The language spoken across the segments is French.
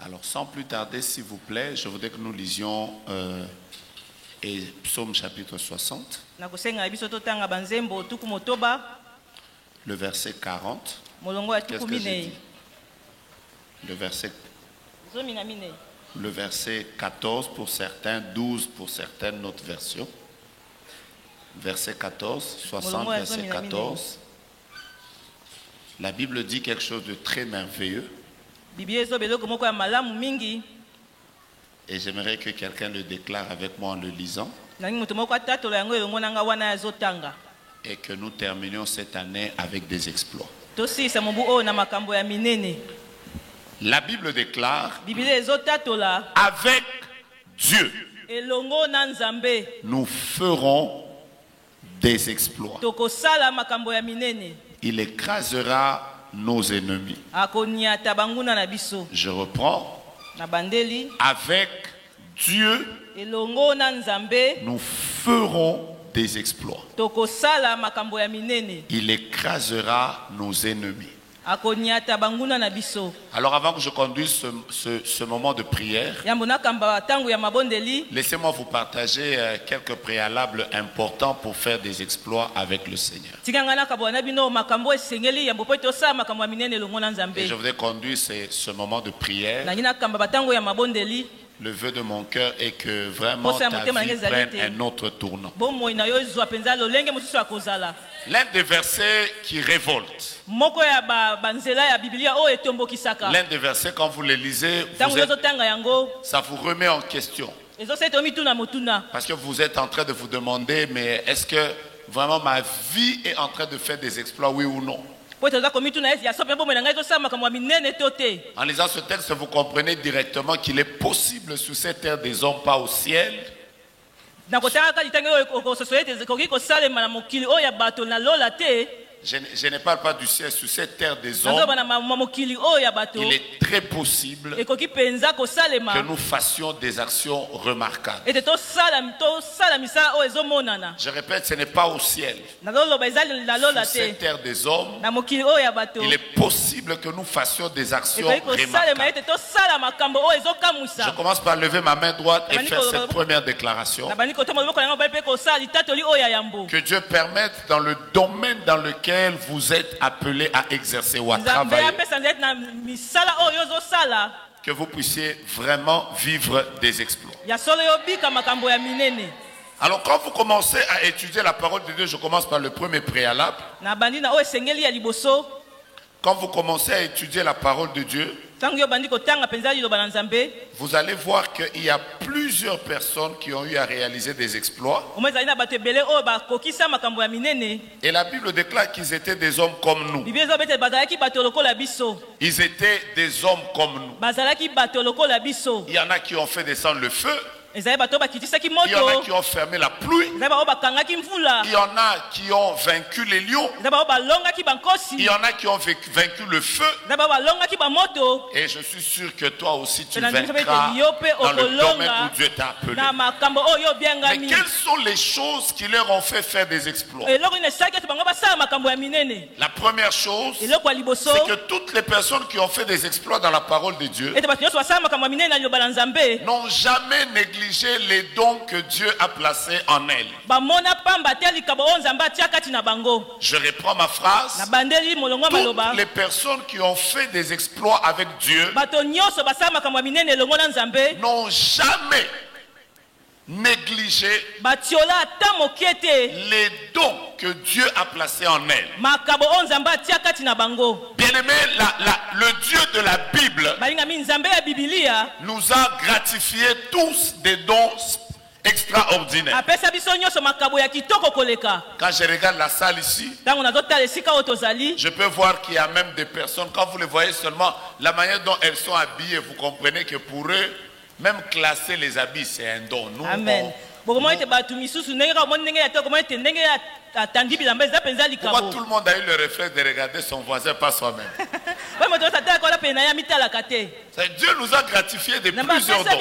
Alors, sans plus tarder, s'il vous plaît, je voudrais que nous lisions Psaume chapitre 60, le verset 40. Qu'est-ce que j'ai dit? Le verset 14 pour certains, 12 pour certaines, notre version. Verset 14, 60, verset 14. La Bible dit quelque chose de très merveilleux. Et j'aimerais que quelqu'un le déclare avec moi en le lisant. Et que nous terminions cette année avec des exploits. La Bible déclare, avec Dieu, nous ferons des exploits. Il écrasera nos ennemis. Je reprends. Avec Dieu, nous ferons des exploits. Il écrasera nos ennemis. Alors avant que je conduise ce moment de prière, laissez-moi vous partager quelques préalables importants pour faire des exploits avec le Seigneur. Et je voudrais conduire ce moment de prière. Le vœu de mon cœur est que vraiment ta vie prenne un autre tournant. L'un des versets qui révolte. L'un des versets, quand vous les lisez, ça vous remet en question. Parce que vous êtes en train de vous demander, mais est-ce que vraiment ma vie est en train de faire des exploits, oui ou non? En lisant ce texte, vous comprenez directement qu'il est possible sur cette terre des hommes, pas au ciel. Je ne parle pas du ciel, sur cette terre des hommes. Il est très possible que nous fassions des actions remarquables. Je répète, ce n'est pas au ciel. Sur cette terre des hommes, il est possible que nous fassions des actions remarquables. Je commence par lever ma main droite et faire cette première déclaration. Que Dieu permette dans le domaine dans lequel vous êtes appelés à exercer ou à travailler, que vous puissiez vraiment vivre des exploits. Alors quand vous commencez à étudier la parole de Dieu, je commence par le premier préalable. Quand vous commencez à étudier la parole de Dieu, vous allez voir qu'il y a plusieurs personnes qui ont eu à réaliser des exploits. Et la Bible déclare qu'ils étaient des hommes comme nous. Ils étaient des hommes comme nous. Il y en a qui ont fait descendre le feu. Il y en a qui ont fermé la pluie. Il y en a qui ont vaincu les lions. Il y en a qui ont vaincu le feu. Et je suis sûr que toi aussi tu vaincras dans le domaine où Dieu t'a appelé. Mais quelles sont les choses qui leur ont fait faire des exploits? La première chose, c'est que toutes les personnes qui ont fait des exploits dans la parole de Dieu n'ont jamais négligé les dons que Dieu a placés en elles. Je reprends ma phrase. Toutes les personnes qui ont fait des exploits avec Dieu n'ont jamais négligé les dons que Dieu a placés en elles. Bien-aimé, le Dieu de la Bible nous a gratifié tous des dons extraordinaires. Quand je regarde la salle ici, je peux voir qu'il y a même des personnes, quand vous les voyez seulement, la manière dont elles sont habillées, vous comprenez que pour eux, même classer les habits, c'est un don. Nous, pourquoi tout le monde a eu le réflexe de regarder son voisin, pas soi-même? Dieu nous a gratifié de plusieurs dons.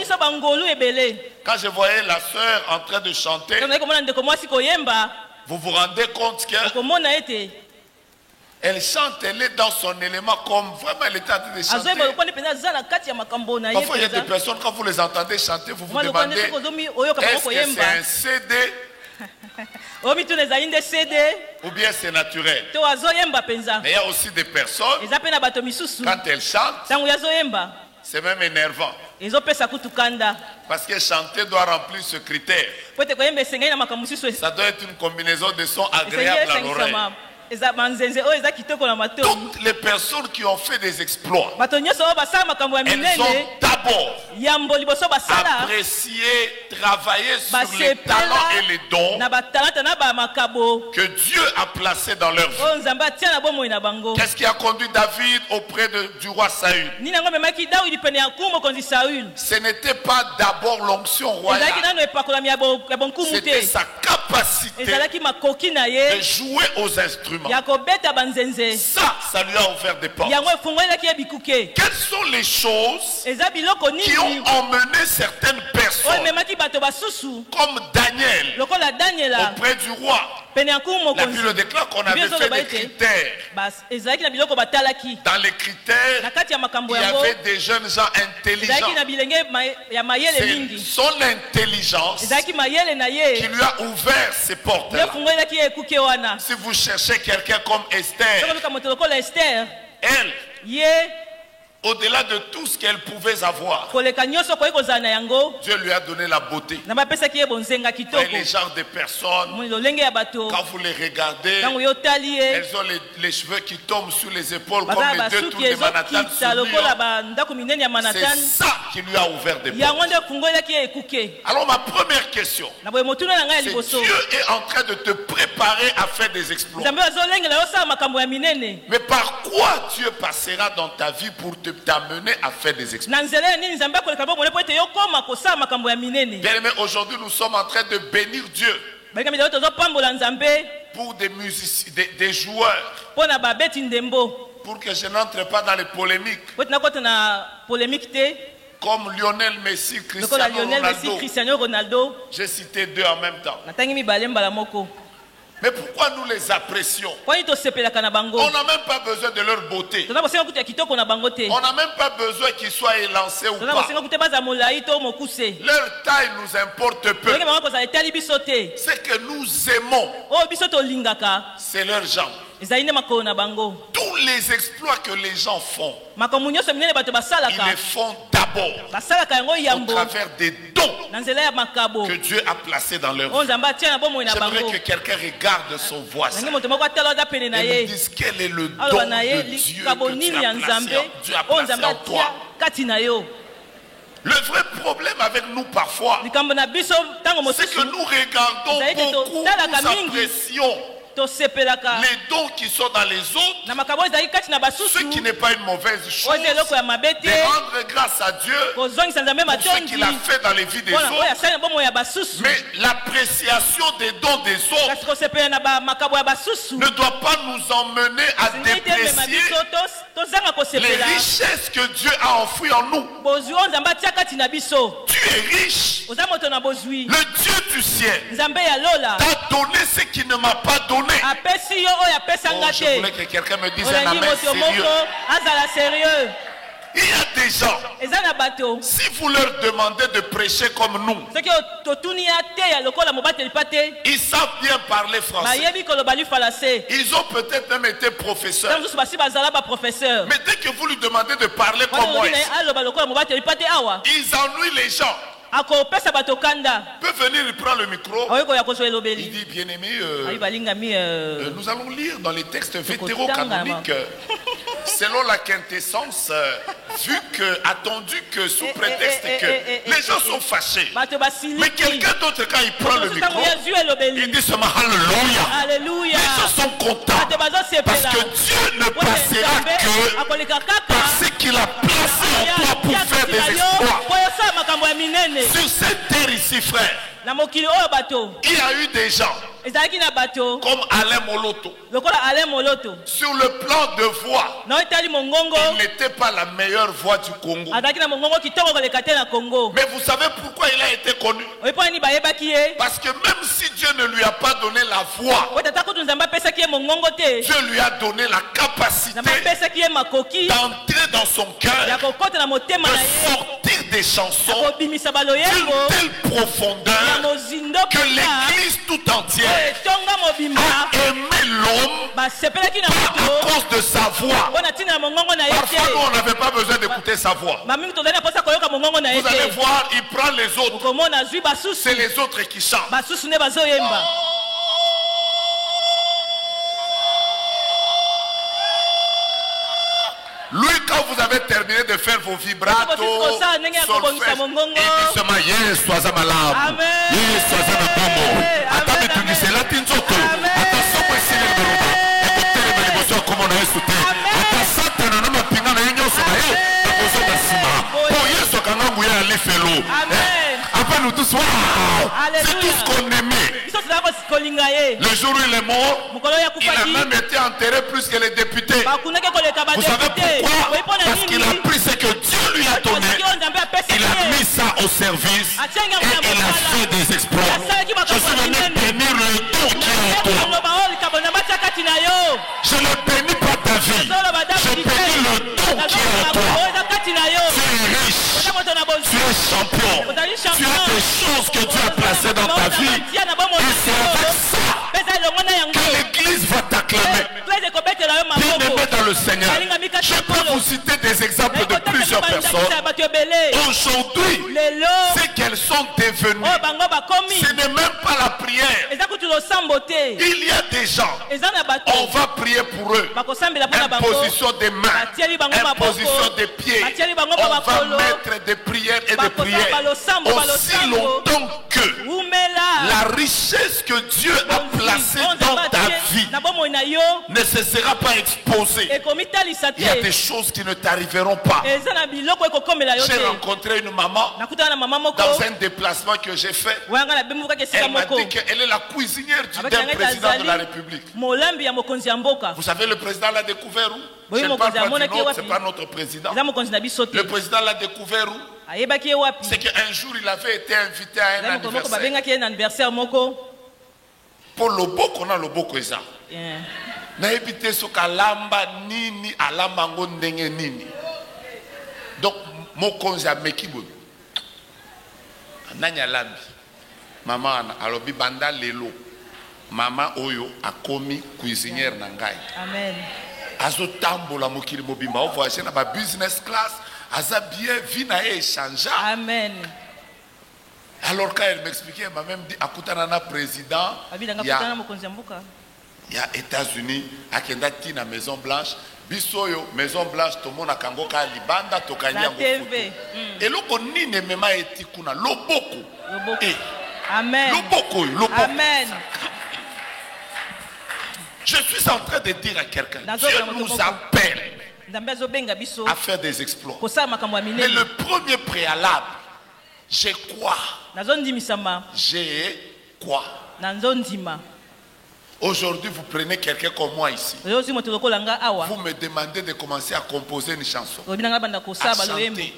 Quand je voyais la sœur en train de chanter, vous vous rendez compte que Elle chante, elle est dans son élément comme vraiment elle était en train de chanter. Parfois il y a des personnes, quand vous les entendez chanter, vous vous demandez, est-ce que c'est un CD ou bien c'est naturel? Mais il y a aussi des personnes, quand elles chantent, c'est même énervant. Parce que chanter doit remplir ce critère. Ça doit être une combinaison de sons agréables à l'oreille. Toutes les personnes qui ont fait des exploits, elles ont d'abord apprécié, travaillé sur les talents et les dons que Dieu a placés dans leur vie. Qu'est-ce qui a conduit David auprès du roi Saül? Ce n'était pas d'abord l'onction royale, c'était sa capacité de jouer aux instruments. Ça lui a ouvert des portes. Quelles sont les choses qui ont emmené certaines personnes comme Daniel auprès du roi? La Bible déclare qu'on avait fait des critères. Dans les critères, il y avait des jeunes gens intelligents. C'est son intelligence qui lui a ouvert ces portes-là. Si vous cherchez quelqu'un comme Esther, elle, au-delà de tout ce qu'elle pouvait avoir, Dieu lui a donné la beauté. Et les genres de personnes, quand vous les regardez, elles ont les cheveux qui tombent sur les épaules comme les deux tours de Manhattan. C'est ça qui lui a ouvert des portes. Alors ma première question, c'est Dieu est en train de te préparer à faire des exploits. Mais par quoi Dieu passera dans ta vie pour t'amener à faire des exploits? Bien-aimés, aujourd'hui nous sommes en train de bénir Dieu pour des musiciens, des joueurs, pour que je n'entre pas dans les polémiques comme Lionel Messi, Cristiano Ronaldo. J'ai cité deux en même temps. Mais pourquoi nous les apprécions? On n'a même pas besoin de leur beauté. On n'a même pas besoin qu'ils soient élancés ou pas. Leur taille nous importe peu. Ce que nous aimons, c'est leurs jambes. Tous les exploits que les gens font, ils les font d'abord au travers des dons que Dieu a placés dans leur vie. J'aimerais que quelqu'un regarde son voisin et lui dise quel est le don de Dieu que Dieu a placé en toi. Le vrai problème avec nous parfois, c'est que nous regardons beaucoup, nous apprécions les dons qui sont dans les autres, ce qui n'est pas une mauvaise chose, de rendre grâce à Dieu pour ce qu'il a fait dans les vies des autres. Mais l'appréciation des dons des autres ne doit pas nous emmener à déprécier les richesses que Dieu a enfouies en nous. Tu es riche. Le Dieu du ciel t'a donné ce qu'il ne m'a pas donné. Oh, je voulais que quelqu'un me dise un amen sérieux. Il y a des gens, si vous leur demandez de prêcher comme nous, ils savent bien parler français. Ils ont peut-être même été professeurs. Mais dès que vous lui demandez de parler comme moi, ils ennuient les gens. Peut venir, il prend le micro. Il dit, bien-aimé, nous allons lire dans les textes vétéro-canoniques, selon la quintessence, attendu que sous prétexte que les gens sont fâchés. Mais quelqu'un d'autre, quand il prend le micro, il dit seulement Alléluia. Les gens sont contents parce que Dieu ne passera que par ce qu'il a placé en toi pour faire des exploits. Sur cette terre ici, frère, il y a eu des gens comme Alain Moloto. Sur le plan de voix, il n'était pas la meilleure voix du Congo. Mais vous savez pourquoi il a été connu? Parce que même si Dieu ne lui a pas donné la voix, Dieu lui a donné la capacité d'entrer dans son cœur, de sortir des chansons d'une telle profondeur que l'église tout entière a aimé l'homme à cause de sa voix. Parfois nous on n'avait pas besoin d'écouter sa voix. Vous allez voir, il prend les autres. C'est les autres qui chantent. Lui, quand vous avez terminé de faire vos vibratos, il dit seulement yes, sois à malade. Yes, sois à la pomme. Attends, tu dis c'est là, tu n'entends. Attention, moi, c'est le déroulement. Écoutez les bénévoles, comment on a sauté. Attention, tu n'as pas pingé dans l'union sur la haie. Attention, Bassima. Pour yes, au Kangan, vous y allez faire l'eau. Après, nous tous, waouh, c'est tout ce qu'on aimait. Le jour où il est mort, il a même été enterré plus que les députés. Vous savez pourquoi? Parce qu'il a pris ce que Dieu lui a donné, il a mis ça au service et il a fait des exploits. Je suis venu bénir le don qui est en toi. Je ne bénis pas ta vie, je bénis le don qui est en toi. Tu es riche, tu es champion, tu as des choses que Dieu a placées dans ta vie. Et c'est avec ça que l'église va t'acclamer. Bien-aimé dans le Seigneur, je peux vous citer des exemples de plusieurs personnes. Aujourd'hui, c'est qu'elles sont devenues. Ce n'est même pas la prière. Il y a des gens, on va prier pour eux. Imposition des mains, imposition des pieds. On va mettre des prières et des prières. Aussi longtemps que la richesse que Dieu a placée dans ta vie ne se sera pas exposée. Il y a des choses qui ne t'arriveront pas. J'ai rencontré une maman dans un déplacement que j'ai fait. Elle m'a dit qu'elle est la cuisinière d'un président de la République. Vous savez, le président l'a découvert où? Je ne parle pas du nôtre, ce n'est pas notre président. Le président l'a découvert où? C'est qu'un jour il avait été invité à un anniversaire. Pour le beau qu'on a le beau que ça. Naebite sokalamba nini alamango ndenge nini. Donc mokonza mekibo. Ananya lambi. Mama alobi banda lelo. Mama oyo akomi cuisinière na ngai. Amen. Azotambola mokili mobimba o voyager na ba business class, aza bien vie na échanger. Amen. Alors quand elle m'expliquait, elle m'a même dit akutana na président. Il y a États-Unis, à Kendati na Maison Blanche, Bisoyo Maison Blanche, tout le monde a kangoka libanda tokanya ngo. Et loko ni ne mema etikuna loboko. Amen. Loboko, loboko. Amen. Je suis en train de dire à quelqu'un, Dieu nous appelle à faire des exploits. Mais le premier préalable, j'ai quoi? J'ai quoi? Aujourd'hui, vous prenez quelqu'un comme moi ici. Vous me demandez de commencer à composer une chanson. À chanter.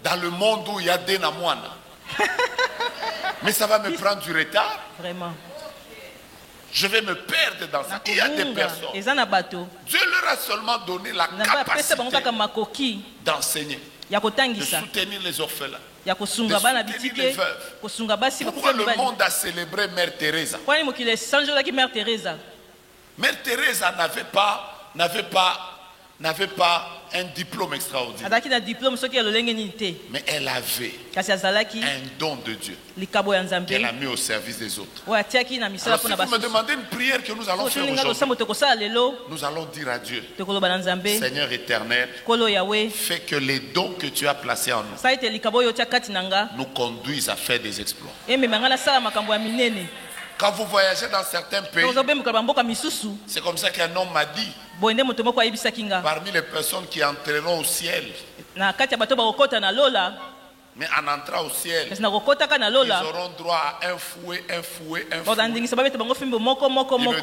Dans le monde où il y a des namoines. Mais ça va me prendre du retard. Vraiment. Je vais me perdre dans ça. Il y a des personnes. Dieu leur a seulement donné la capacité d'enseigner, de soutenir les orphelins, de soutenir les veuves. Pourquoi le monde a célébré Mère Teresa? Mère Teresa n'avait pas un diplôme extraordinaire. Mais elle avait un don de Dieu qu'elle a mis au service des autres. Alors si vous me demandez une prière que nous allons faire aujourd'hui, nous allons dire à Dieu, Seigneur éternel, fais que les dons que tu as placés en nous nous conduisent à faire des exploits. Quand vous voyagez dans certains pays, c'est comme ça qu'un homme m'a dit, parmi les personnes qui entreront au ciel, Mais en entrant au ciel, ils auront droit à un fouet. Il me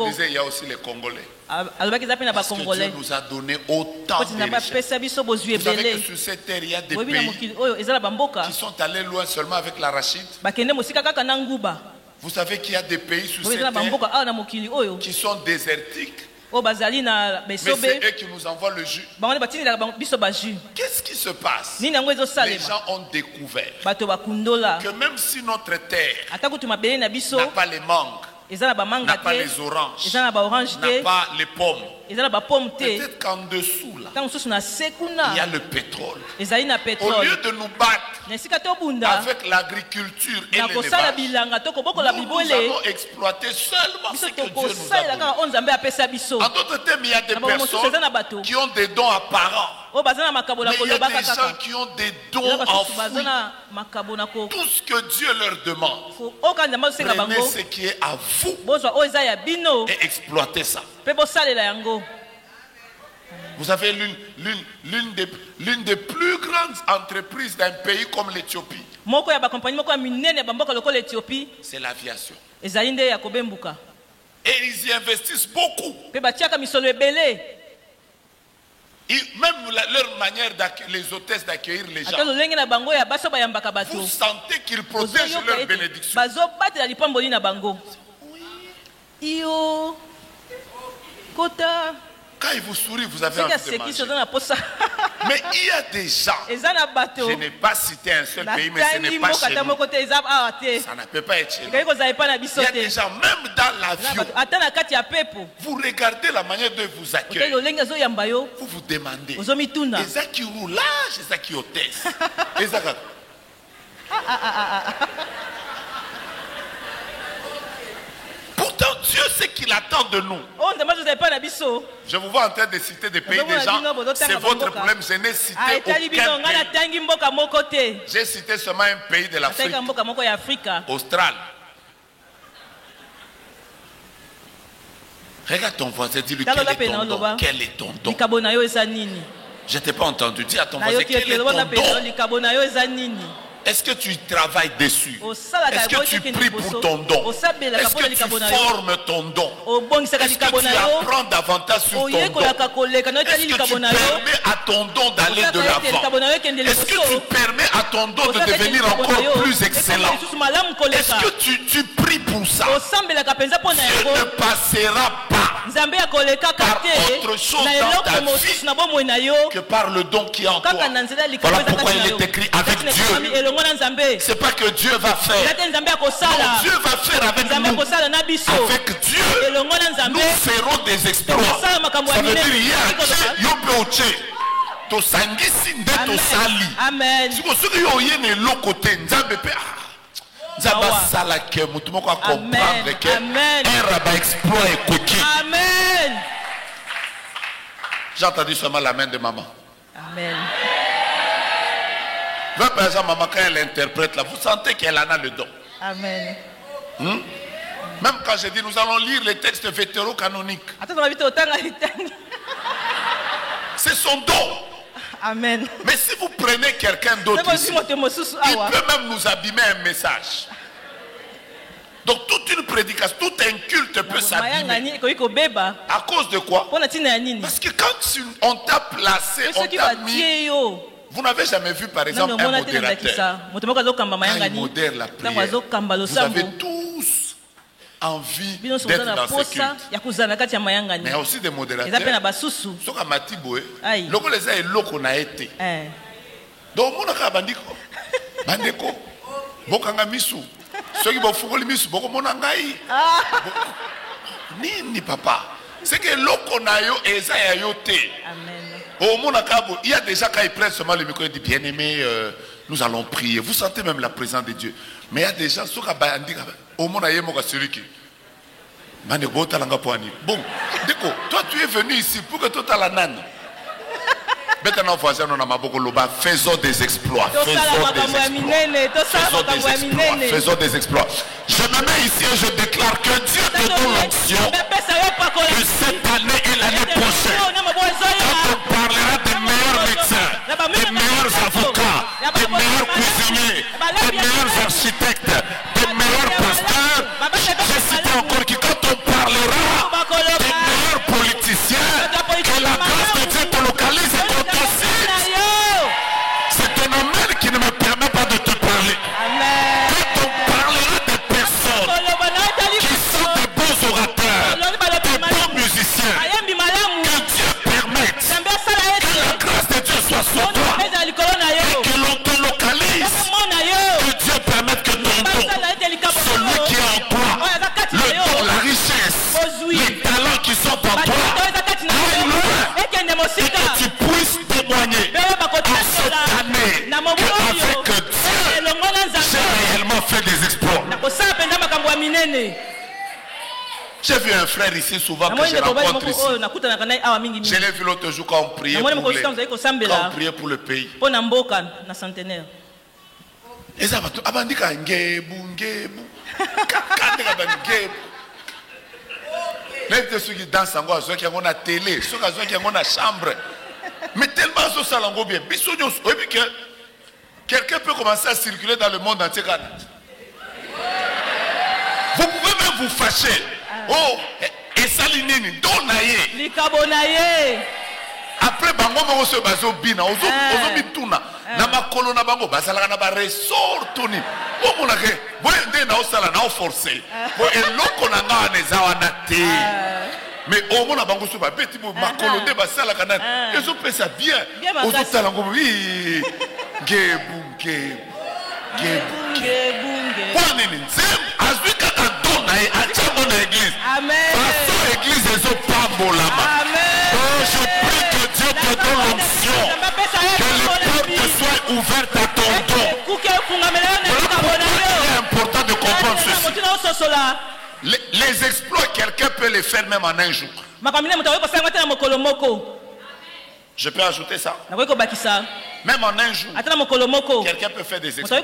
disait, il y a aussi les Congolais. Parce que Dieu nous a donné autant de richesses. Vous savez que sur cette terre, il y a des pays qui sont allés loin seulement avec l'arachide. Vous savez qu'il y a des pays sur cette terre qui sont désertiques. Mais c'est eux qui nous envoient le jus. Qu'est-ce qui se passe? Les gens ont découvert que même si notre terre n'a pas les mangues, n'a pas les oranges, n'a pas les pommes, peut-être qu'en dessous là, il y a le pétrole. Au lieu de nous battre avec l'agriculture et l'élevage, nous allons exploiter seulement ce que Dieu nous a donné. En d'autres termes, il y a des personnes qui ont des dons apparents. Mais il y a des gens qui ont des dons enfouis. Tout ce que Dieu leur demande, prenez ce qui est à vous et exploitez ça. Vous savez, l'une des plus grandes entreprises d'un pays comme l'Éthiopie, c'est l'aviation. Et ils y investissent beaucoup. Même leur manière, les hôtesses d'accueillir les gens, vous sentez qu'ils protègent leur bénédiction. Oui. Quand ils vous sourient, vous avez envie de manger. Mais il y a des gens, je n'ai pas cité un seul pays, mais ce n'est pas chez nous. Ça ne peut pas être chez nous. Il y a des gens, même dans l'avion, vous regardez la manière de vous accueillir. Vous vous demandez, est-ce qui roulage, est-ce qui hôtesse? Pourtant, Dieu sait qu'il attend de nous. Je vous vois en train de citer des pays des gens. C'est votre problème. Je n'ai cité aucun pays. J'ai cité seulement un pays de l'Afrique. Austral. Regarde ton voisin, dis-lui quel est ton don. Quel est ton don? Je ne t'ai pas entendu. Dis à ton voisin quel est ton don. Est-ce que tu travailles dessus? Est-ce que tu pries pour ton don? Est-ce que tu formes ton don? Est-ce que tu apprends davantage sur ton don? Est-ce que tu permets à ton don d'aller de l'avant? Est-ce que tu permets à ton don de devenir encore plus excellent? Est-ce que tu pries pour ça? Dieu ne passera pas par autre chose dans ta vie que par le don qui est en toi. Voilà pourquoi il est écrit avec Dieu. C'est pas que Dieu va faire. Non, Dieu va faire avec nous. Avec Dieu, nous ferons des exploits. Ça veut dire, il y a tosangisi nde tosali. Si vous savez qu'il y a côté nzambe pe nzamba sala ke mutu moko comprendre que un rabat exploit est coquille. Amen. J'ai entendu seulement la main de maman. Amen. Par exemple, maman, quand elle interprète là, vous sentez qu'elle en a le don. Amen. Même quand je dis, nous allons lire les textes vétéro-canoniques. C'est son don. Amen. Mais si vous prenez quelqu'un d'autre ici, il peut même nous abîmer un message. Donc toute une prédication, tout un culte peut s'abîmer. À cause de quoi? Parce que quand on t'a placé, on t'a mis... Vous n'avez jamais vu par exemple un modérateur. Quand il modère la prière, vous avez tous envie d'être dans ce culte. Mais il y a aussi des modérateurs. Donc à Matiboué, loko les a et loko na été. Donc monaka bandiko, bandeko, bokanga misu. Ceux qui vont fouler misu, boko monangai. Ni papa. C'est que loko na yo eza ya yote. Amen. Il y a déjà quand ils prennent seulement le micro, ils disent bien aimé, nous allons prier. Vous sentez même la présence de Dieu. Mais il y a des gens qui au monde celui qui bon, toi tu es venu ici pour que toi tu as la nane. Faisons des exploits. Faisons des exploits. Je me mets ici et je déclare que Dieu te donne l'onction que cette année et l'année prochaine, quand on parlera des meilleurs médecins, des meilleurs avocats, des meilleurs cuisiniers, des meilleurs architectes, des meilleurs pasteurs. J'ai cité encore que quand on parlera des meilleurs politiciens, que la grâce de Dieu te localise et qu'on te cite. C'est un amen qui ne me permet pas de te parler. Quand on parlera des personnes qui sont des bons orateurs, des bons musiciens, que Dieu permette que la grâce de Dieu soit sur toi et que l'on te localise, que Dieu permette que ton don, celui qui est en toi, le don, la richesse, les talents qui sont en toi, aillent loin et que tu puisses témoigner en cette année qu'avec Dieu, j'ai réellement fait des exploits. J'ai vu un frère ici souvent que je rencontre ici. Je l'ai vu l'autre jour quand on priait pour le pays. Même ceux qui dansent en ceux qui ont la télé, ceux qui ont la chambre. Mais tellement ce salango bien. Quelqu'un peut commencer à circuler dans le monde entier. Vous pouvez même vous fâcher. Oh, et salinini, donaye. Après, bango bango se bazo bina, ozo bituna. Na makolo na bango basala na ba resort toni. O monake, boy ndé na osala na forcer. Boy eloko na nga nezawa na te. Mais au moins bango so ba beti bo makolo ndé basala kana. Ezo pesa bien. Ozo tala ngo oui. Gebu. Kwa nini nzem azwika kantona e achamo na église. Amen. Parce église ezo pambolama. Amen. Oh, je prie que Dieu te donne l'onction. Que les portes soient ouvertes à ton don. C'est important de comprendre ceci. Les exploits, quelqu'un peut les faire même en un jour. Je peux ajouter ça. Même en un jour, quelqu'un peut faire des exploits.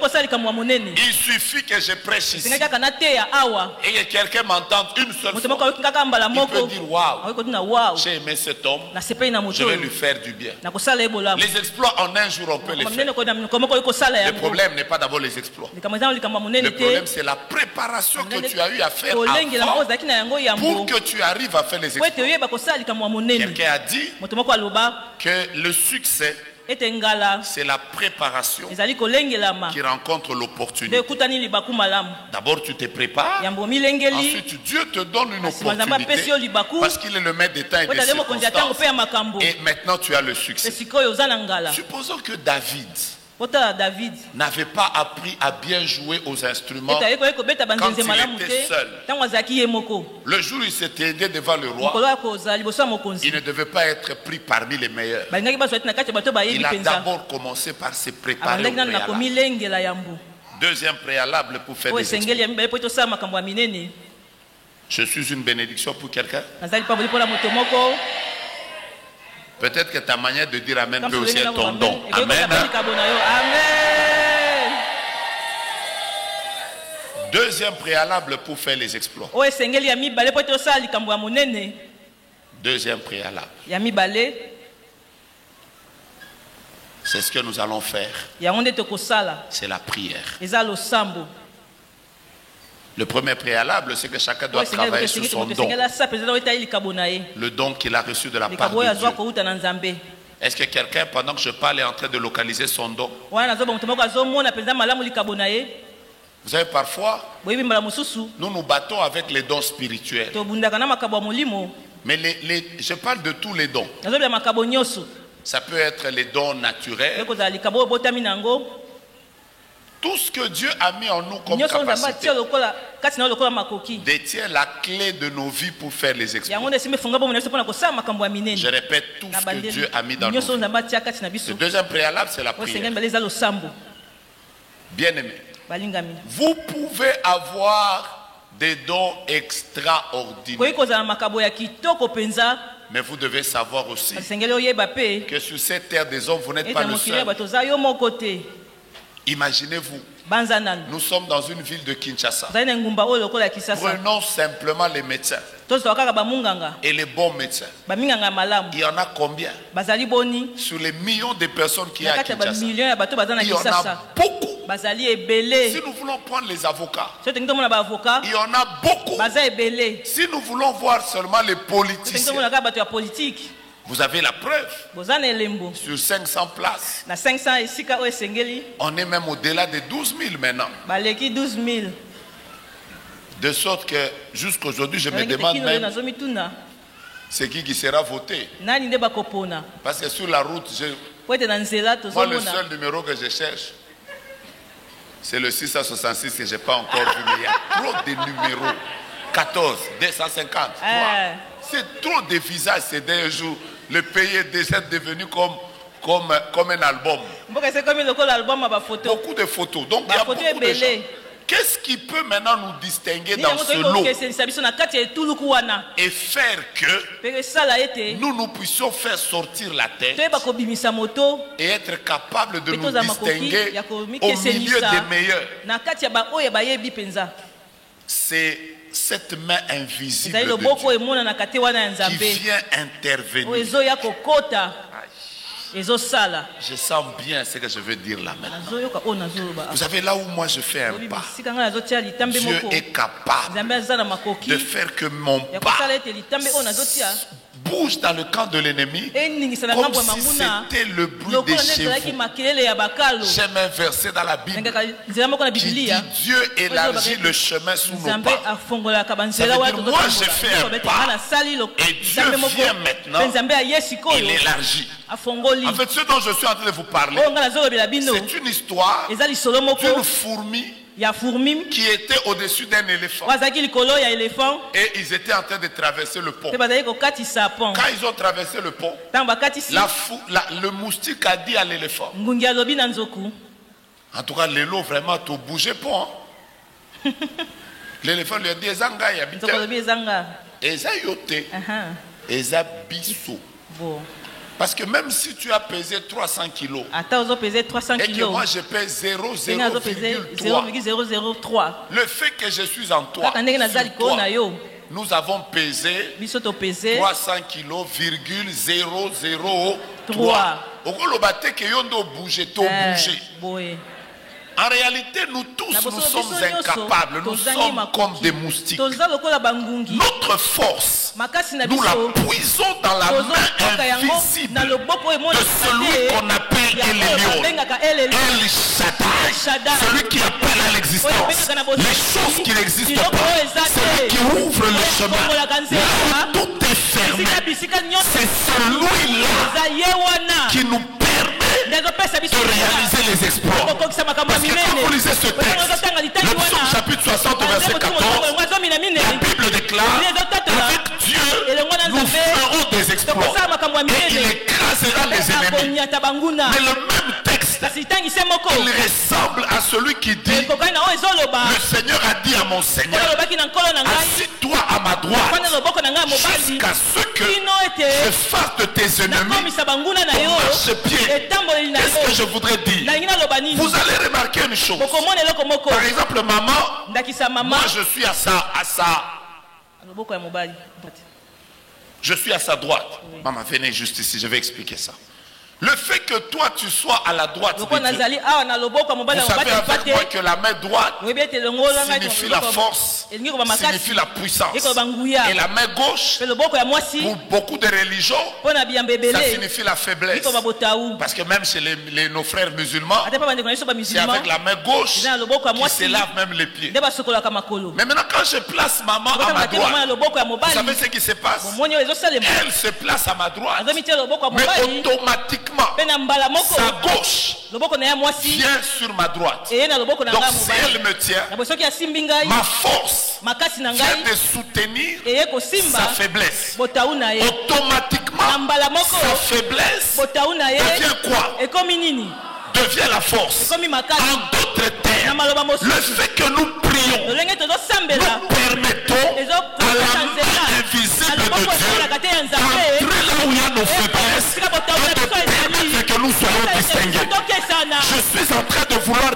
Il suffit que je prêche ici et que quelqu'un m'entende une seule fois. Il peut dire waouh, j'ai aimé cet homme, je vais lui faire du bien. Les exploits en un jour, on peut les faire. Le problème n'est pas d'abord les exploits. Le problème, c'est la préparation que tu as eu à faire avant pour que tu arrives à faire les exploits. Quelqu'un a dit que le succès, c'est la préparation qui rencontre l'opportunité. D'abord tu te prépares, ensuite Dieu te donne une opportunité parce qu'il est le maître des temps et des circonstances. Et maintenant tu as le succès. Supposons que David n'avait pas appris à bien jouer aux instruments quand il était seul. Le jour où il s'était aidé devant le roi, il ne devait pas être pris parmi les meilleurs. Il a d'abord commencé par se préparer au préalable. Deuxième préalable pour faire des exploits. Je suis une bénédiction pour quelqu'un. Peut-être que ta manière de dire amen peut aussi être ton don. Amen. Deuxième préalable pour faire les exploits. Deuxième préalable. C'est ce que nous allons faire. C'est la prière. Le premier préalable, c'est que chacun doit travailler sur son don. Le don qu'il a reçu de la part de Dieu. Est-ce que quelqu'un, pendant que je parle, est en train de localiser son don? Vous savez, parfois, nous nous battons avec les dons spirituels. Mais je parle de tous les dons. Ça peut être les dons naturels. Tout ce que Dieu a mis en nous comme capacité détient la clé de nos vies pour faire les exploits. Je répète, tout ce que Dieu a mis dans nos vies. Le deuxième préalable, c'est la prière. Bien-aimé, vous pouvez avoir des dons extraordinaires. Mais vous devez savoir aussi que sur cette terre des hommes, vous n'êtes pas le seul. Imaginez-vous. Nous sommes dans une ville de Kinshasa. Prenons simplement les médecins. Et les bons médecins. Il y en a combien? Sur les millions de personnes qui y a à Kinshasa. Il y en a beaucoup. Si nous voulons prendre les avocats, il y en a beaucoup. Si nous voulons voir seulement les politiciens, vous avez la preuve. Sur 500 places, on est même au-delà de 12 000 maintenant. De sorte que jusqu'aujourd'hui, je me demande même c'est qui sera voté. Parce que sur la route, moi, le seul numéro que je cherche, c'est le 666 que je n'ai pas encore vu. Mais il y a trop de numéros. 14, 250, 3. C'est trop de visages ces derniers jours. Le pays est déjà devenu comme un album. Beaucoup de photos. Donc il y a beaucoup de gens. Qu'est-ce qui peut maintenant nous distinguer dans ce lot et faire que nous puissions faire sortir la tête et être capables de nous distinguer au milieu des meilleurs? C'est cette main invisible de Dieu qui vient intervenir. Je sens bien ce que je veux dire là maintenant. Vous savez, là où moi je fais un pas, Dieu est capable de faire que mon pas bouge dans le camp de l'ennemi comme si c'était le bruit des chevaux. J'aime un verset dans la Bible qui dit Dieu élargit le chemin sous nos pas. Ça veut dire moi j'ai fait un pas et Dieu vient maintenant, il élargit. En fait, ce dont je suis en train de vous parler, c'est une histoire d'une fourmi qui était au-dessus d'un éléphant. Et ils étaient en train de traverser le pont. Quand ils ont traversé le pont, le moustique a dit à l'éléphant, en tout cas, l'élo vraiment a tout bougé pont. L'éléphant lui a dit, Ezanga y habite. Eza yote. Eza biso. Parce que même si tu as pesé 300 kilos et que moi je pèse 0,003, le fait que je suis en toi, nous avons pesé 300 kilos, 0,003. En réalité, nous tous, nous sommes incapables. Nous sommes comme des moustiques. Notre force, nous la puisons dans la main invisible de celui qu'on appelle Elion, El Shaddai, celui qui appelle à l'existence les choses qui n'existent pas, celui qui ouvre le chemin. Là où tout est fermé, c'est celui-là qui nous permet de réaliser les exploits. Parce que quand vous lisez ce texte, le psaume chapitre 60 verset 14, la Bible déclare avec Dieu nous ferons des exploits et il écrasera les ennemis. Mais le même texte, il ressemble à celui qui dit le Seigneur a dit à mon Seigneur, assis-toi à ma droite jusqu'à ce que je fasse de tes ennemis ton marchepied. Qu'est-ce que je voudrais dire? Vous allez remarquer une chose. Par exemple, maman, moi je suis à sa droite. Maman, venez juste ici, je vais expliquer ça. Le fait que toi tu sois à la droite de Dieu, vous savez avec moi que la main droite signifie la force, signifie la puissance. Et la main gauche, pour beaucoup de religions, ça signifie la faiblesse. Parce que même chez nos frères musulmans, c'est avec la main gauche qui se lave même les pieds. Mais maintenant quand je place maman à ma droite, vous savez ce qui se passe? Elle se place à ma droite, mais automatiquement sa gauche vient sur ma droite. Donc si elle me tient, ma force vient de soutenir sa faiblesse. Automatiquement sa faiblesse devient quoi? Devient la force. En d'autres termes, le fait que nous prions, nous permettons à la main invisible de Dieu d'entrer là où il y a nos faiblesses et de permettre que nous soyons distingués. Je suis en train de vouloir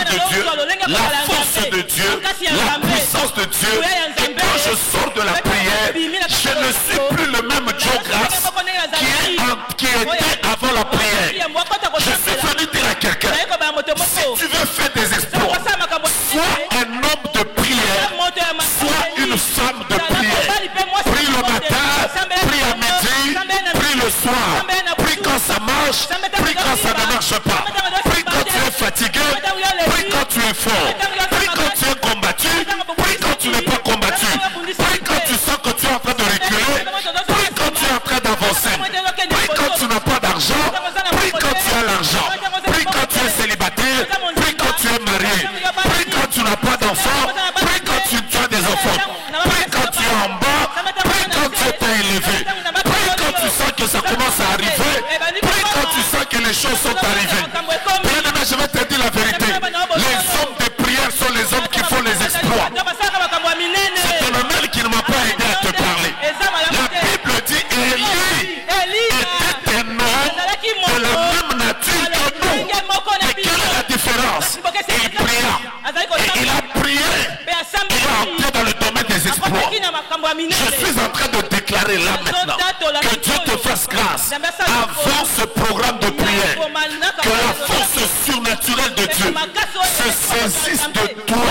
de Dieu, la force de Dieu, la puissance de Dieu. Et quand je sors de la prière, je ne suis plus le même Joe Grace qui était avant la prière. Je suis venu dire à quelqu'un, si tu veux faire des exploits, sois un homme de prière, sois une femme de prière. Prie le matin, prie à midi, prie le soir, prie quand ça marche, prie quand ça ne marche pas, prie quand tu es fatigué, prie quand tu es fort, prie quand tu es combattu, prie quand tu n'es pas combattu, prie quand tu sens que tu es en train de reculer, prie quand tu es en train d'avancer, prie quand tu n'as pas d'argent, prie quand tu as l'argent, prie quand tu es célibataire, prie quand tu es marié, prie quand tu n'as pas d'enfants, prie quand tu as des enfants, prie quand tu es en bas, prie quand tu es élevé, prie quand tu sens que ça commence à arriver, prie quand tu sens que les choses sont arrivées. Bien-aimé, je vais te dire la vérité. Les hommes de prière sont les hommes qui font les exploits. C'est le mail qui ne m'a pas aidé à te parler. La Bible dit Élie était un homme de la même nature que nous. Mais quelle est la différence? Il pria. Et il a prié. Il a entré dans le domaine des exploits. Je suis en train de déclarer là maintenant que Dieu te fasse grâce avant ce programme de prière. Que la force surnaturelle de Dieu se saisisse de toi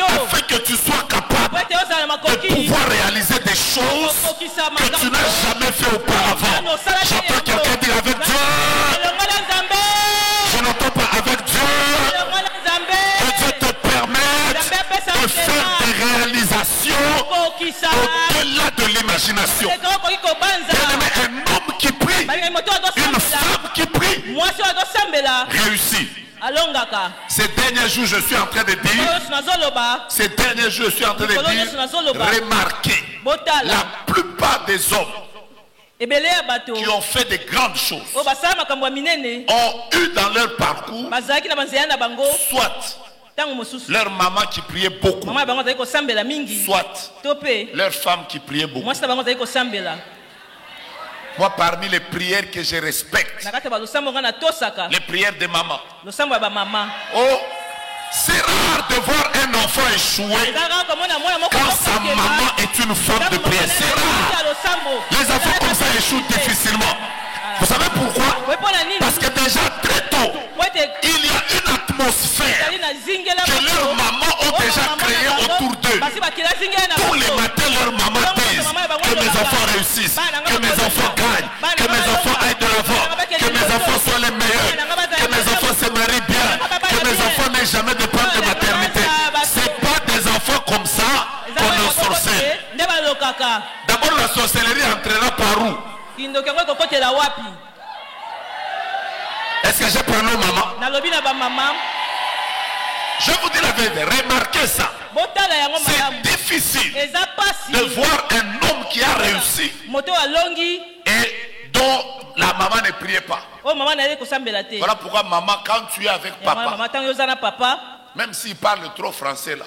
afin que tu sois capable de pouvoir réaliser des choses que tu n'as jamais fait auparavant. J'entends quelqu'un dire avec Dieu. Je n'entends pas avec Dieu. Que Dieu te permette de faire des réalisations au-delà de l'imagination. Un homme qui prie, une femme qui prie, réussit. Ces derniers jours, je suis en train de dire, remarquez, la plupart des hommes qui ont fait de grandes choses ont eu dans leur parcours soit leur maman qui priait beaucoup, soit leur femme qui priait beaucoup. Moi, parmi les prières que je respecte, les prières de maman. Oh, c'est rare de voir un enfant échouer quand sa maman est une femme de prière. C'est rare. Les enfants comme ça échouent difficilement. Vous savez pourquoi? Parce que déjà très tôt, il y a une atmosphère que leurs mamans ont déjà créée autour d'eux. Tous les matins, leurs mamans disent que mes enfants réussissent, que mes enfants gagnent, que mes enfants aillent de l'avant, que mes enfants soient les meilleurs, que mes enfants se marient bien, que mes enfants n'aient jamais de peine de maternité. C'est pas des enfants comme ça qu'on ensorcelle. D'abord, la sorcellerie entrera par où? Est-ce que j'ai parlé maman? Je vous dis la vérité, remarquez ça. C'est difficile de voir un homme qui a réussi et dont la maman ne priait pas. Voilà pourquoi maman, quand tu es avec papa, même s'il parle trop français là,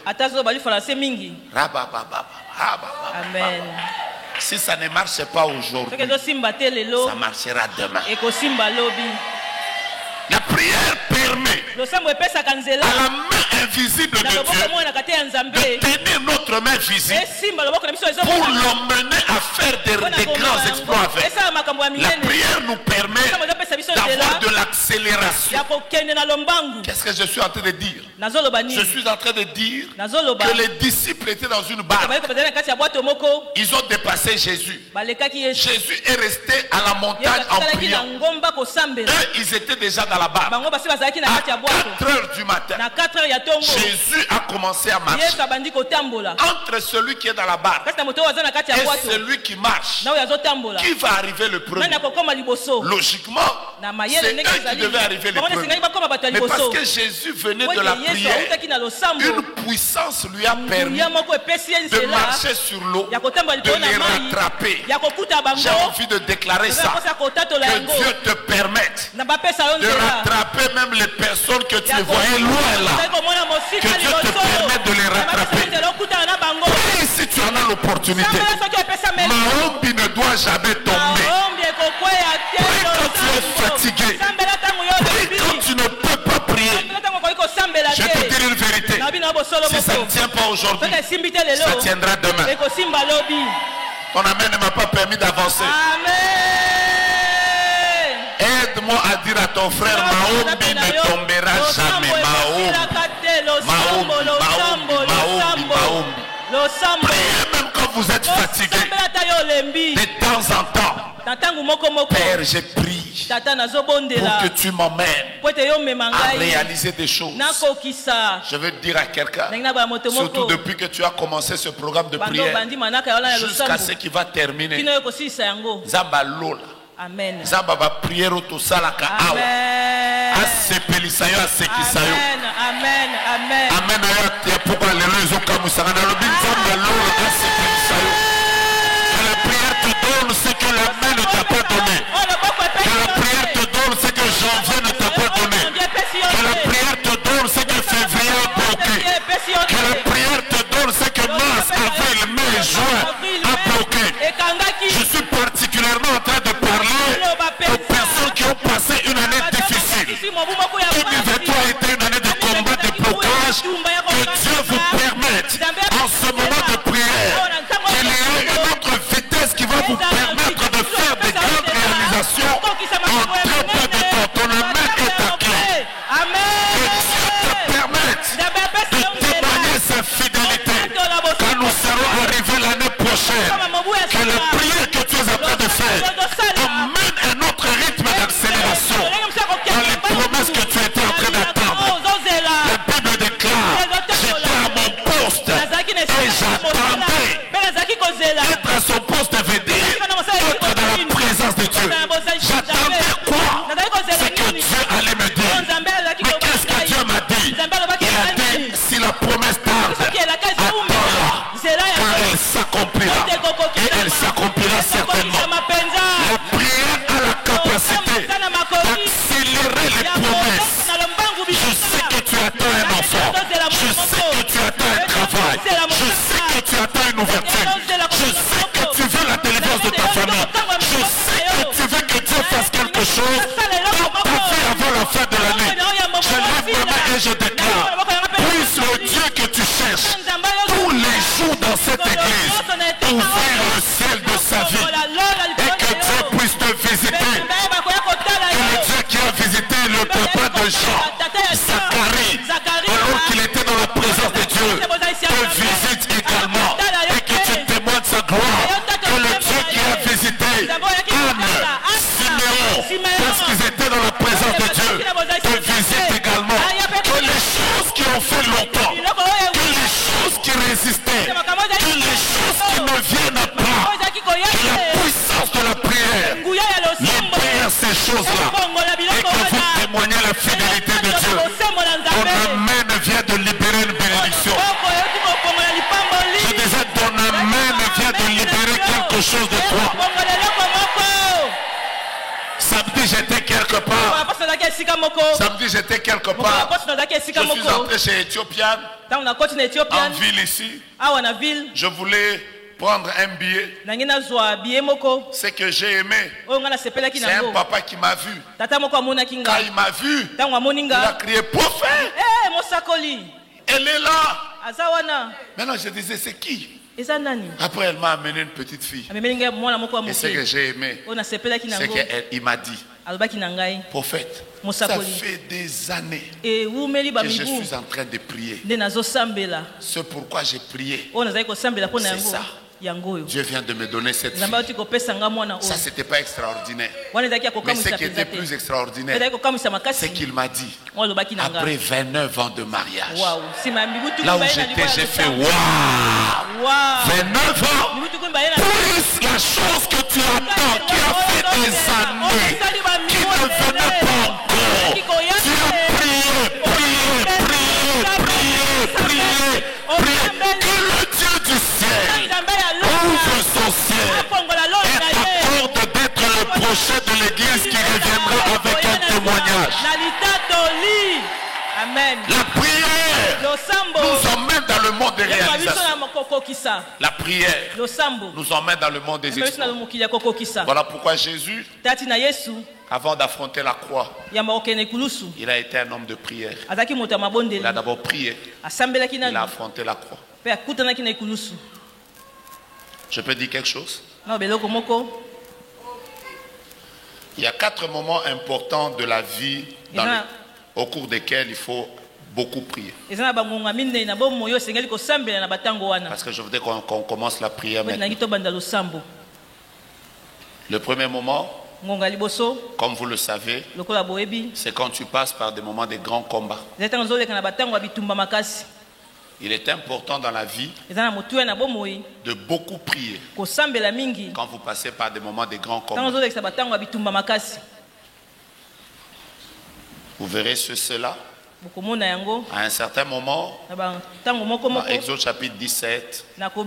amen. Si ça ne marche pas aujourd'hui, ça marchera demain. La prière permet à la main invisible de Dieu de tenir notre main visible pour l'emmener à faire des grands exploits avec. La prière nous permet d'avoir de l'accélération. Qu'est-ce que je suis en train de dire? Je suis en train de dire que les disciples étaient dans une barque. Ils ont dépassé Jésus. Jésus est resté à la montagne en priant. Eux, ils étaient déjà dans la barque. À 4 heures du matin, Jésus a commencé à marcher. Entre celui qui est dans la barque et celui qui marche, qui va arriver le premier? Logiquement, c'est eux qui devaient arriver le premier. Mais parce que Jésus venait de la prière, une puissance lui a permis de marcher sur l'eau, de les rattraper. J'ai envie de déclarer ça. Que Dieu te permette de rattraper même les personnes que tu voyais loin là. Que Dieu te permette de les rattraper. Et si tu en as l'opportunité, Mahombi ne doit jamais tomber. Quand tu es fatigué, quand tu ne peux pas prier, je Si ça ne tient pas aujourd'hui, ça tiendra demain. Ton amen ne m'a pas permis d'avancer. Aide-moi à dire à ton frère, Maombi ne tombera jamais. Maombi. Priez même quand vous êtes fatigué. De temps en temps. Père, j'ai prié pour que tu m'emmènes à réaliser des choses. Je veux dire à quelqu'un, surtout depuis que tu as commencé ce programme de prière, jusqu'à ce qui va terminer, Zamba Lola. Amen. Zamba va prier au to salaka awa. Asepelisayo asekisayo. Amen. Amen. Amen. Ya pourquoi les lezo kamusanga na lobi Zamba Lola asepelisayo. Que la prière te donne ce que la main ne t'a pas donné. Que la prière te donne ce que janvier ne t'a pas donné. Que la prière te donne ce que février a bloqué. Que la prière te donne ce que mars, avril, mai, juin a bloqué. Je suis particulièrement en train de parler aux personnes qui ont passé une année difficile. 2023 a été une année de combat, de blocage. Que Dieu vous permette, en ce moment de prière, qu'il y ait une autre vitesse qui va vous permettre de faire des grandes réalisations en très peu de temps. Ton amen est à clé. Que Dieu te permette de témoigner sa fidélité quand nous serons arrivés l'année prochaine. Que la prière que tu es en train de faire amène un autre rythme d'accélération dans les promesses que tu étais en train d'attendre. La Bible déclare, j'étais à mon poste et j'attendais. Être à son poste veut dire être dans la présence de Dieu. J'attendais quoi? C'est que Dieu allait me dire. Mais qu'est-ce que Dieu m'a dit? Il a dit, si la promesse tarde, attends-la, car elle s'accomplira. Et elle s'accomplira certainement. La prière a la capacité d'accélérer les promesses. Je sais que tu attends un enfant. Je sais que tu attends un travail. Je sais que tu attends une ouverture. Je sais que tu veux la délivrance de ta famille. Je sais que tu veux que Dieu fasse quelque chose dans ta vie avant la fin de l'année. Je lève ma main et je déclare, puisse le Dieu que tu cherches tous les jours dans cette église ouvrir le ciel de sa vie et que Dieu puisse te visiter. Que le Dieu qui a visité le papa de Jean, Zacharie, alors qu'il était dans la présence de Dieu, te visite également et que tu témoignes sa gloire. Que le Dieu qui a visité Anne, Siméon, parce qu'ils étaient dans la présence de Dieu, te visite également. Que les choses qui ont fait longtemps, que les choses qui résistaient, que les choses qui ne viennent pas, que la puissance de la prière libère ces choses-là et que vous témoignez la fidélité de Dieu. Ton amen vient de libérer une bénédiction. Je disais, ton amen vient de libérer quelque chose de toi. Samedi, j'étais quelque part. Samedi, j'étais quelque part. Je suis entré chez Éthiopian, en ville ici. Je voulais prendre un billet. Ce que j'ai aimé, c'est un papa qui m'a vu. Quand il m'a vu, il a crié prophète. Elle est là. Maintenant je disais, c'est qui? Après elle m'a amené une petite fille. Et ce que j'ai aimé, c'est qu'il m'a dit, prophète, ça fait des années que je suis en train de prier. C'est pourquoi j'ai prié. C'est ça. Dieu vient de me donner cette fille. Ça, c'était pas extraordinaire. Mais ce qui était plus extraordinaire, c'est qu'il m'a dit, après 29 ans de mariage, là où j'étais, j'ai fait waouh! 29 ans, plus la chose que tu attends, qui a fait des années, qui ne venait pas encore. Tu as prié. Que le Dieu du ciel ouvre son ciel et t'accorde d'être le prochain de l'église qui reviendra avec un témoignage. Amen. La prière nous emmène dans le monde des réalisations. La prière nous emmène dans le monde des exploits. Voilà pourquoi Jésus Avant d'affronter la croix, il a été un homme de prière. Il a d'abord prié. Il a affronté la croix. Je peux dire quelque chose? Il y a 4 moments importants de la vie au cours desquels il faut beaucoup prier. Parce que je voudrais qu'on commence la prière maintenant. Le premier moment, comme vous le savez, c'est quand tu passes par des moments de grands combats. Il est important dans la vie de beaucoup prier quand vous passez par des moments de grands combats. Vous verrez cela à un certain moment, dans Exode chapitre 17, vous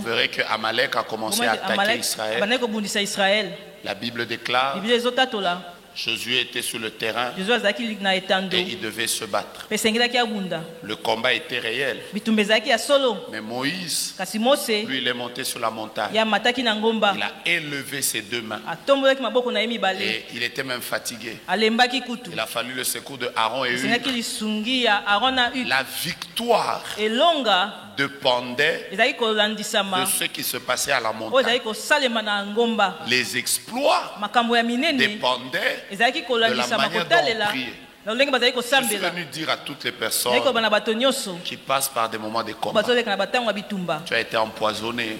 verrez que Amalek a commencé à attaquer Israël. La Bible déclare, Josué était sur le terrain et il devait se battre. Le combat était réel. Mais Moïse, lui, il est monté sur la montagne. Il a élevé ses 2 mains. Et il était même fatigué. Il a fallu le secours de Aaron et Hur. La victoire dépendait de ce qui se passait à la montagne. Les exploits dépendaient de la manière dont on priait. Je suis venu dire à toutes les personnes qui passent par des moments de combat, tu as été empoisonné,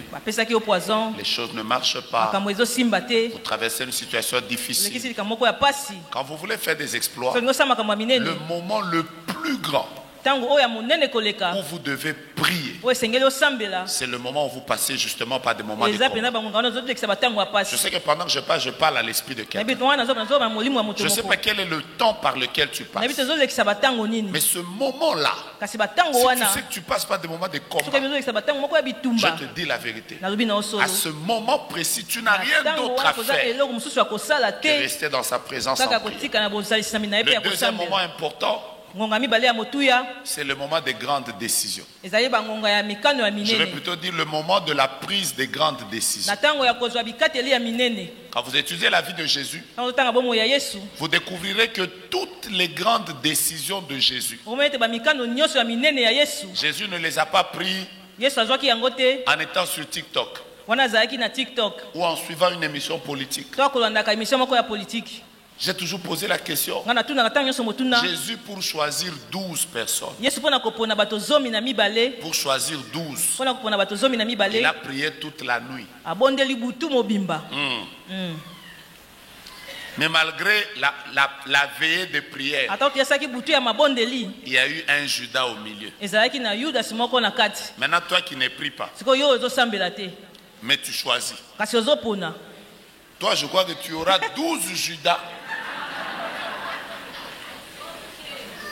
les choses ne marchent pas, vous traversez une situation difficile. Quand vous voulez faire des exploits, le moment le plus grand où vous devez prier, c'est le moment où vous passez justement par des moments de combat. Je sais que pendant que je parle à l'esprit de quelqu'un. Je ne sais pas quel est le temps par lequel tu passes. Mais ce moment-là, si tu sais que tu passes par des moments de combat, je te dis la vérité. À ce moment précis, tu n'as rien d'autre à faire que rester dans sa présence en prière. Le deuxième moment important, c'est le moment des grandes décisions. Je vais plutôt dire le moment de la prise des grandes décisions. Quand vous étudiez la vie de Jésus, vous découvrirez que toutes les grandes décisions de Jésus, Jésus ne les a pas prises en étant sur TikTok ou en suivant une émission politique. J'ai toujours posé la question. Jésus, pour choisir 12 personnes, pour choisir 12, il a prié toute la nuit. Mais malgré la veillée de prière, il y a eu un Judas au milieu. Maintenant, toi qui ne pries pas, mais tu choisis. Toi, je crois que tu auras 12 Judas.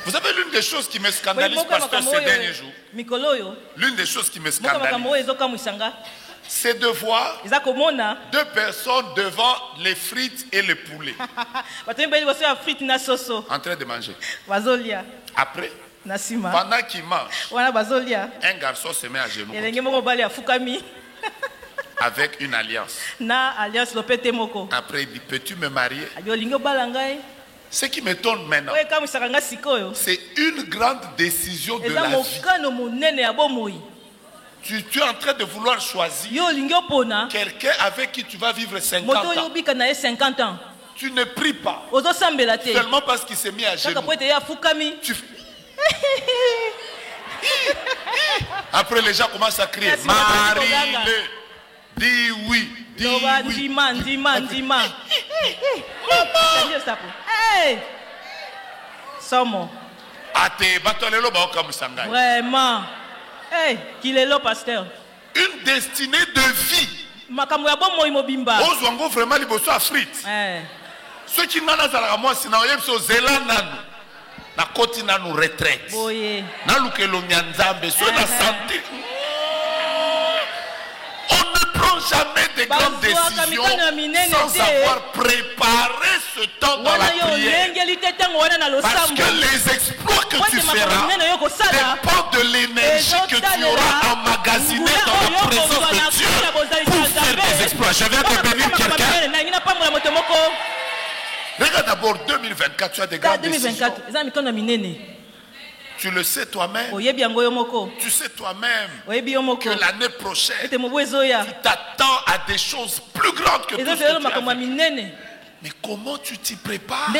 Vous savez, l'une des choses qui me scandalise, pasteur, ces derniers jours, l'une des choses qui me scandalise, c'est de voir 2 personnes devant les frites et les poulets en train de manger. Après, pendant qu'ils mangent, un garçon se met à genoux avec une alliance. Après, il dit, peux-tu me marier? Ce qui m'étonne maintenant, c'est une grande décision de la vie. Tu es en train de vouloir choisir quelqu'un avec qui tu vas vivre 50 ans. Tu ne pries pas seulement parce qu'il s'est mis à genoux. Après, les gens commencent à crier, marie-le, dis oui. Vraiment. Hey, qu'il est là, pasteur. Une destinée de vie. Vraiment, il faut Afrique. Ceux qui n'ont pas la moi, sinon ils sont zélandais. Na koti na nous retraite. Na lukelo nyanzambe. Ceux na santé. Jamais de grandes décisions sans avoir préparé ce temps dans la prière. Parce que les exploits que tu feras dépendent de l'énergie que tu auras emmagasinée dans la présence de Dieu pour faire des exploits. Je viens de bénir quelqu'un. Regarde d'abord 2024, tu as des grandes décisions. Tu le sais toi-même. Tu sais toi-même que l'année prochaine, tu t'attends à des choses plus grandes que tout ce que tu as vu. Mais comment tu t'y prépares?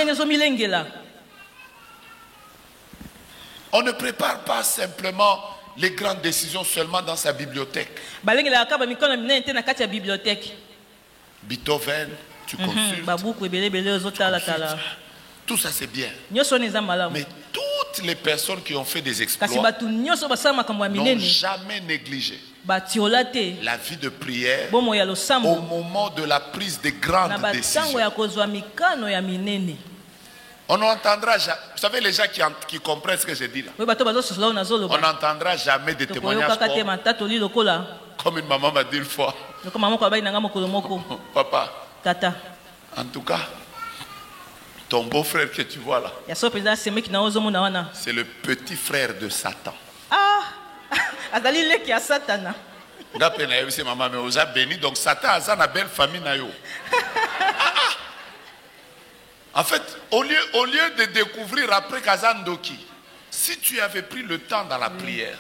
On ne prépare pas simplement les grandes décisions seulement dans sa bibliothèque. Beethoven, tu consultes. Tout ça c'est bien. Mais toutes les personnes qui ont fait des exploits n'ont jamais négligé la vie de prière au moment de la prise des grandes décisions. On n'entendra jamais, vous savez les gens qui comprennent ce que je dis là, on n'entendra jamais des témoignages comme une maman m'a dit une fois. Papa, en tout cas, ton beau-frère que tu vois là, c'est le petit frère de Satan. Maman, mais vous avez béni, donc Satan a une belle famille. En fait, au lieu de découvrir après Kazandoki, si tu avais pris le temps dans la prière,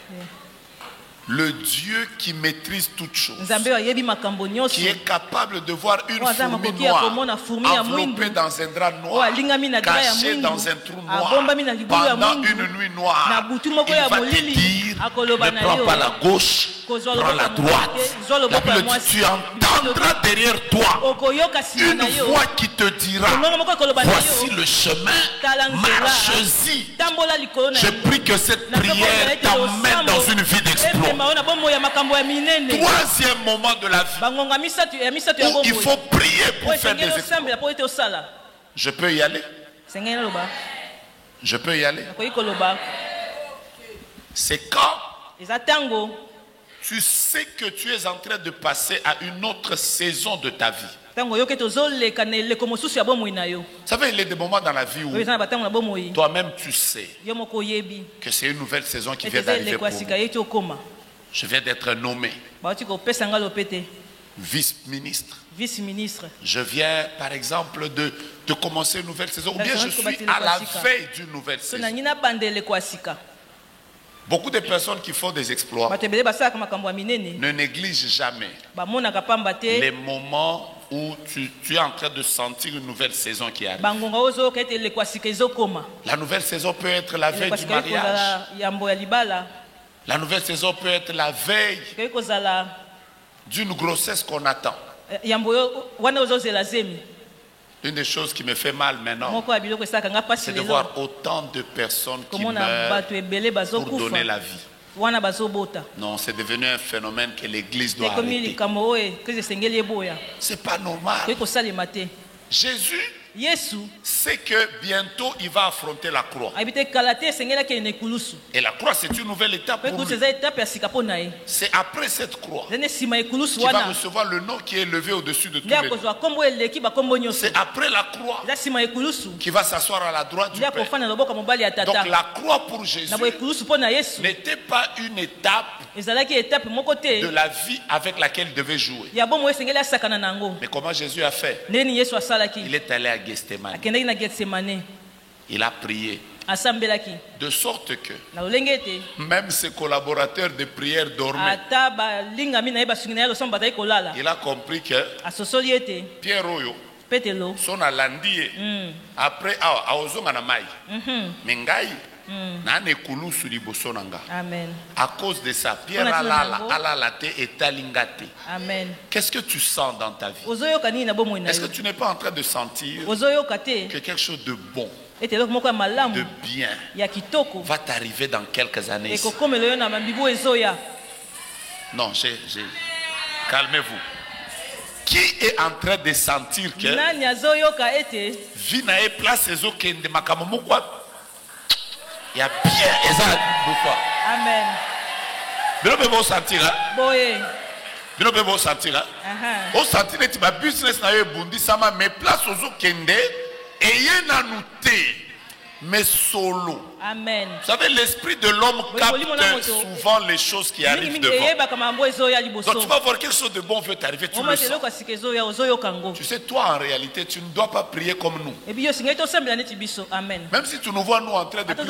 le Dieu qui maîtrise toutes choses, qui est capable de voir une fourmi noire enveloppée dans un drap noir, cachée dans un trou noir, pendant une nuit noire, il va te dire, ne prends pas la gauche, prends la droite. La Bible dit, tu entendras derrière toi une voix qui te dira, voici le chemin, marche-y. Je prie que cette prière t'emmène dans une vie d'exploit. Troisième moment de la vie où il faut prier pour faire des exploits. Je peux y aller? Je peux y aller? C'est quand tu sais que tu es en train de passer à une autre saison de ta vie. Vous savez, il y a des moments dans la vie où toi-même tu sais que c'est une nouvelle saison qui vient d'arriver pour vous. Je viens d'être nommé vice-ministre. Je viens, par exemple, de commencer une nouvelle saison. Ou bien je suis à la veille d'une nouvelle saison. Beaucoup de personnes qui font des exploits ne négligent jamais les moments où tu es en train de sentir une nouvelle saison qui arrive. La nouvelle saison peut être la veille du mariage. La nouvelle saison peut être la veille d'une grossesse qu'on attend. Une des choses qui me fait mal maintenant, c'est de voir autant de personnes qui meurent pour donner la vie. Non, c'est devenu un phénomène que l'Église doit arrêter. C'est pas normal. Jésus sait que bientôt il va affronter la croix. Et la croix, c'est une nouvelle étape pour lui. C'est après cette croix qu'il va recevoir le nom qui est élevé au-dessus de tous les noms. C'est après la croix qu'il va s'asseoir à la droite du Père. Donc la croix pour Jésus n'était pas une étape de la vie avec laquelle il devait jouer. Mais comment Jésus a fait? Il est allé à Gethsémani. Il a prié de sorte que même ses collaborateurs de prière dormaient. Il a compris que Pierre Oyo son alandie après aozonga na mai mengai na nekulusu liboso nanga. À cause de ça, Pierre alalate et talingate. Qu'est-ce que tu sens dans ta vie? Est-ce que tu n'es pas en train de sentir que quelque chose de bon, de bien va t'arriver dans quelques années? Non, calmez-vous. Qui est en train de sentir que vie n'a place les autres qui ne makamamo quoi? Il y a bien Eza Boufa. Amen. Vous pouvez vous sentir. Vous pouvez vous sentir. Vous sentir que ma business n'a eu bondi sama mais place aux autres kende et y en a noté. mais solo. Amen. Vous savez, l'esprit de l'homme capte souvent les choses qui arrivent devant. Donc tu vas voir quelque chose de bon veut t'arriver, tu le sens. Tu sais, toi en réalité, tu ne dois pas prier comme nous. Amen. Même si tu nous vois nous en train de prier.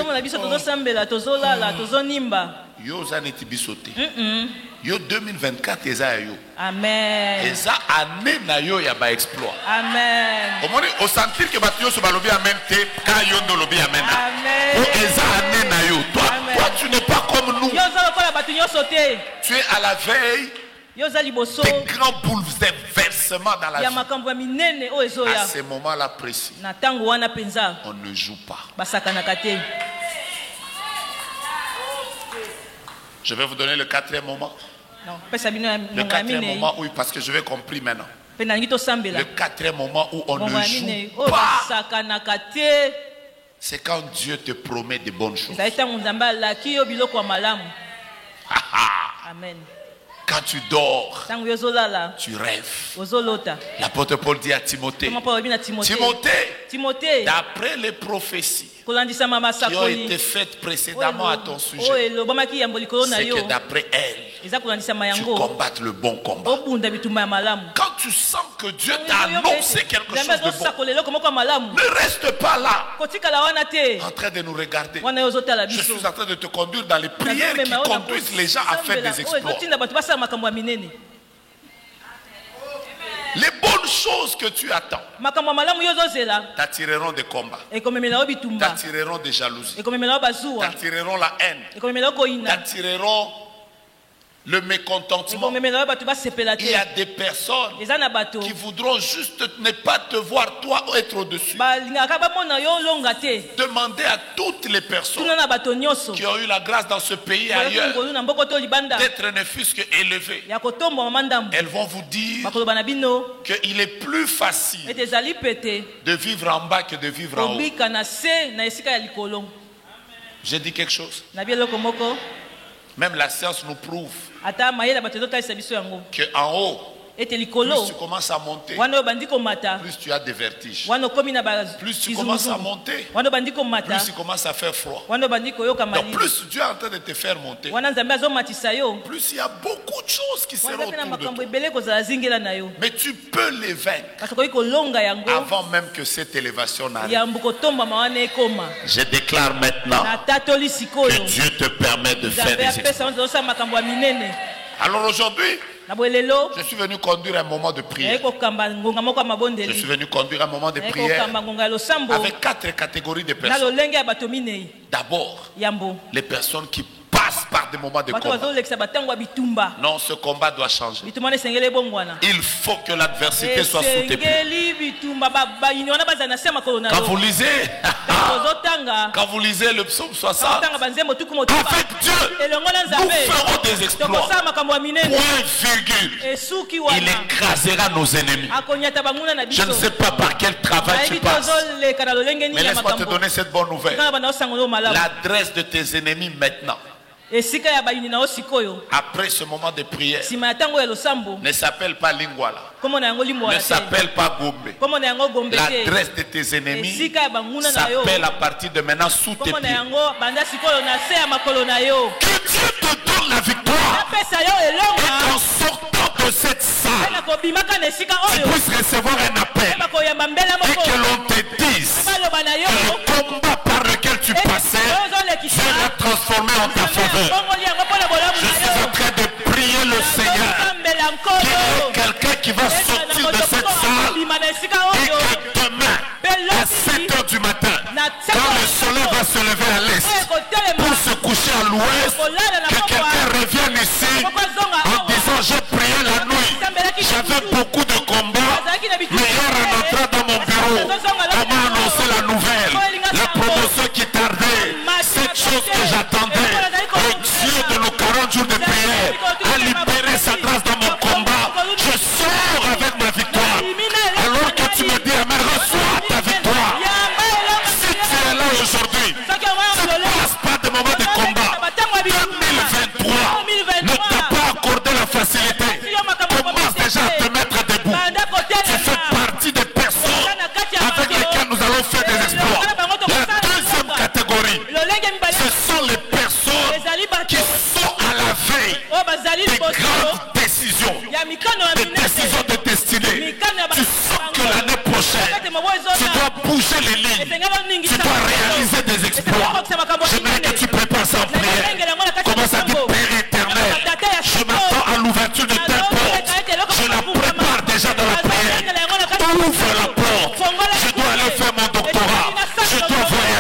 Yo zaneti bisote. Yo 2024 eza yo. Amen. Eza année na yo ya ba exploit. Amen. Au sentir que batio so balobi amen te ka yo ndo lobi amen. Amen. Eza année na yo. Toi tu n'es pas comme nous. Tu es à la veille des grands bouleversements dans la vie. À ces moments-là précis, on ne joue pas. Je vais vous donner le quatrième moment. Le quatrième moment, oui, parce que je vais compris maintenant. Le quatrième moment où on ne joue pas, c'est quand Dieu te promet de bonnes choses. Amen. Quand tu dors, tu rêves. L'apôtre Paul dit à Timothée, Timothée, d'après les prophéties qui ont été faites précédemment à ton sujet, c'est que d'après elles, tu combattes le bon combat. Quand tu sens que Dieu t'a annoncé quelque chose de bon, ne reste pas là en train de nous regarder. Je suis en train de te conduire dans les prières qui conduisent les gens à faire des exploits. Les bonnes choses que tu attends t'attireront des combats, t'attireront des jalousies, t'attireront la haine, t'attireront le mécontentement. Il y a des personnes qui voudront juste ne pas te voir toi être au-dessus. Demandez à toutes les personnes qui ont eu la grâce dans ce pays et ailleurs d'être ne fût-ce qu'élevées. Elles vont vous dire qu'il est plus facile de vivre en bas que de vivre en haut. J'ai dit quelque chose. Même la science nous prouve qu'en haut, plus tu commences à monter, plus tu as des vertiges. Plus tu commences à monter, plus tu commences à faire froid. Donc plus Dieu est en train de te faire monter, plus il y a beaucoup de choses qui seront autour de toi. Mais tu peux les vaincre avant même que cette élévation n'arrive. Je déclare maintenant que Dieu te permet de faire des exploits. Alors aujourd'hui, je suis venu conduire un moment de prière. Je suis venu conduire un moment de prière avec 4 catégories de personnes. D'abord, les personnes qui passent par des moments de combat. Non, ce combat doit changer. Il faut que l'adversité soit sous tes pieds. Quand vous lisez le psaume 60, avec Dieu, nous ferons des exploits. Point virgule. Il écrasera nos ennemis. Je ne sais pas par quel travail tu passes, mais laisse-moi te donner cette bonne nouvelle. L'adresse de tes ennemis maintenant, après ce moment de prière, ne s'appelle pas Lingwala, ne s'appelle pas Gombe. L'adresse de tes ennemis s'appelle à partir de maintenant sous tes pieds. Que Dieu te donne la victoire et qu'en sortant de cette salle, tu puisses recevoir un appel et que l'on te dise que le combat par lequel tu passais sera transformé en ta faveur. Je suis en train de prier le Seigneur qu'il y ait quelqu'un qui va sortir de cette salle et que demain à 7h du matin, quand le soleil va se lever à l'est pour se coucher à l'ouest, que quelqu'un revienne ici en disant j'ai prié la nuit, j'avais beaucoup de combats, mais hier en entrant dans mon bureau, on m'a annoncé la nouvelle, la promotion qui tardait, cette chose que j'attendais. Dieu de nos 40 jours de prière a libéré sa grâce dans mon combat. Je sors avec ma victoire. Alors que tu me dis, Amen, reçois ta victoire. Si tu es là aujourd'hui, tu ne passes pas de moments de combat. 2023 ne t'a pas accordé la facilité. Commence déjà à te mettre debout. Tu fais partie des personnes avec lesquelles nous allons faire des exploits. La deuxième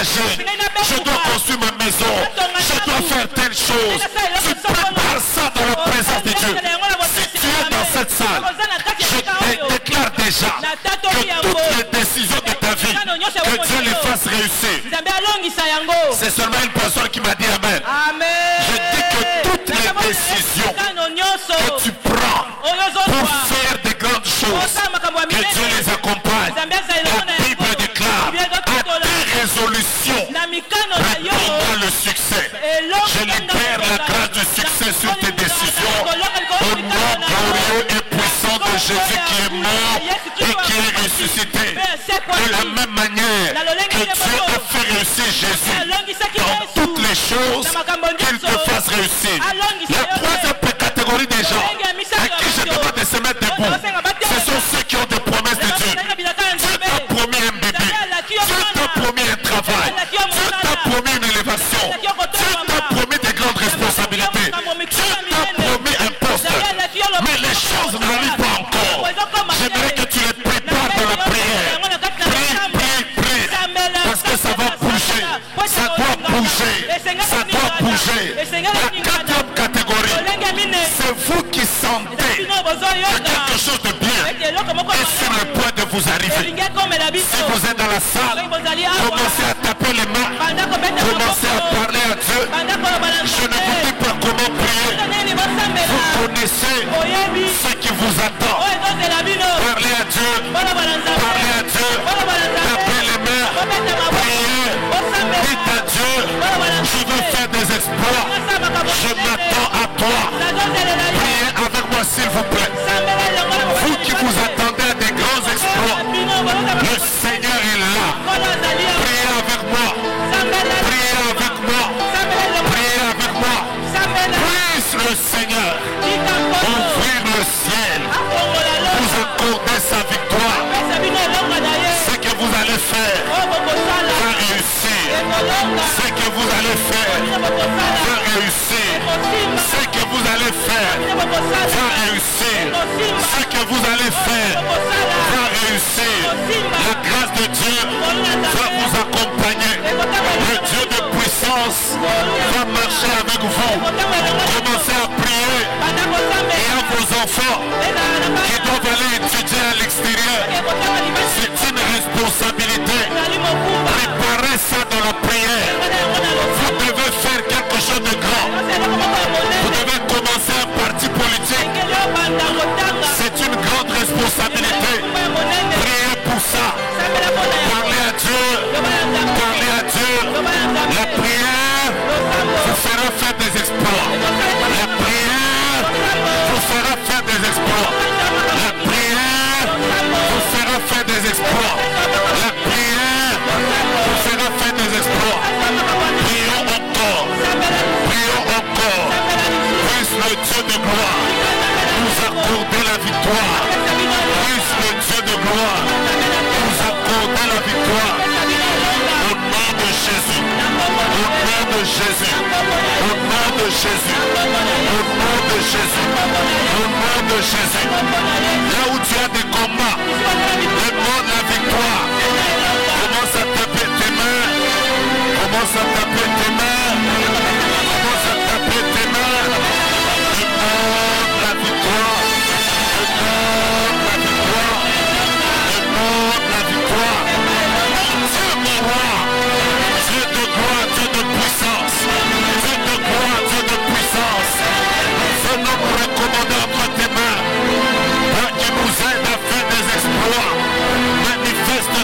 déménager, je dois construire ma maison, je dois faire telle chose. Tu prépares ça dans la présence de Dieu. Si tu es dans cette salle, je déclare déjà que toutes les décisions de ta vie, que Dieu les fasse réussir. C'est seulement une personne qui m'a dit Amen. Je dis que toutes les décisions que tu prends pour faire de grandes choses, que Dieu les accompagne. La Bible déclare à tes résolutions répondra le succès. Je libère la grâce du succès sur tes décisions au nom glorieux et puissant de Jésus qui est mort et qui est ressuscité. De la même manière que Dieu a fait réussir Jésus dans toutes les choses, qu'il te fasse réussir. La troisième catégorie des gens à qui je demande de se mettre debout, ce sont ceux qui ont des promesses de Dieu. Dieu t'a promis un bébé, Dieu t'a promis un travail, Dieu t'a promis une élévation, Dieu t'a promis des grandes responsabilités, Dieu t'a promis un poste, mais les choses n'arrivent pas encore. J'aimerais que tu les prépares dans la prière. Prie, parce que ça va bouger, ça doit bouger, ça doit bouger. La quatrième catégorie, c'est vous qui sentez que quelque chose de bien est sur le point de vous arriver. Si vous êtes dans la salle, commencez à taper les mains, commencez à parler à Dieu. Je ne vous dis pas comment prier. Vous connaissez ce qui vous attend. Parlez à Dieu, parlez à Dieu, tapez les mains, priez, dites à Dieu, je veux faire des exploits, je m'attends à toi. Priez avec moi s'il vous plaît. Vous qui vous attendez à des grands exploits, le Seigneur est là. Priez avec moi, priez avec moi, priez avec moi. Puisse le Seigneur ouvrir le ciel, vous accorder sa victoire. Ce que vous allez faire va réussir. Ce que vous allez faire va réussir. Ce que vous allez faire va réussir. Ce que vous allez faire va réussir. La grâce de Dieu va vous accompagner. Le Dieu de puissance va marcher avec vous. Commencez à prier. Et à vos enfants qui doivent aller étudier à l'extérieur, c'est une responsabilité. Préparez ça dans la prière. Vous devez faire quelque chose de grand. Vous devez commencer un parti politique. C'est une grande responsabilité. Priez pour ça. Parlez à Dieu. Parlez à Dieu. La prière vous fera faire des exploits. La prière vous fera faire des exploits. La prière vous fera faire des exploits. La prière vous fera faire des exploits. Prions encore. Prions encore. Puisse le Dieu de gloire nous accorder la victoire. Puisse le Dieu de gloire nous accorder la victoire. Au nom de Jésus. Au nom de Jésus. Au nom de Jésus. Au nom de Jésus. Au nom de Jésus. Là où tu as des combats, demande la victoire. Commence à taper tes mains. Commence à taper tes mains. Commence à taper tes mains. Demande la victoire. Demande la victoire. Demande la victoire. Dieu de gloire. Dieu de gloire. Dieu de puissance. Dieu de gloire. Dieu de puissance. Nous venons nous recommander entre tes mains. Toi qui nous aide à faire des exploits. Manifeste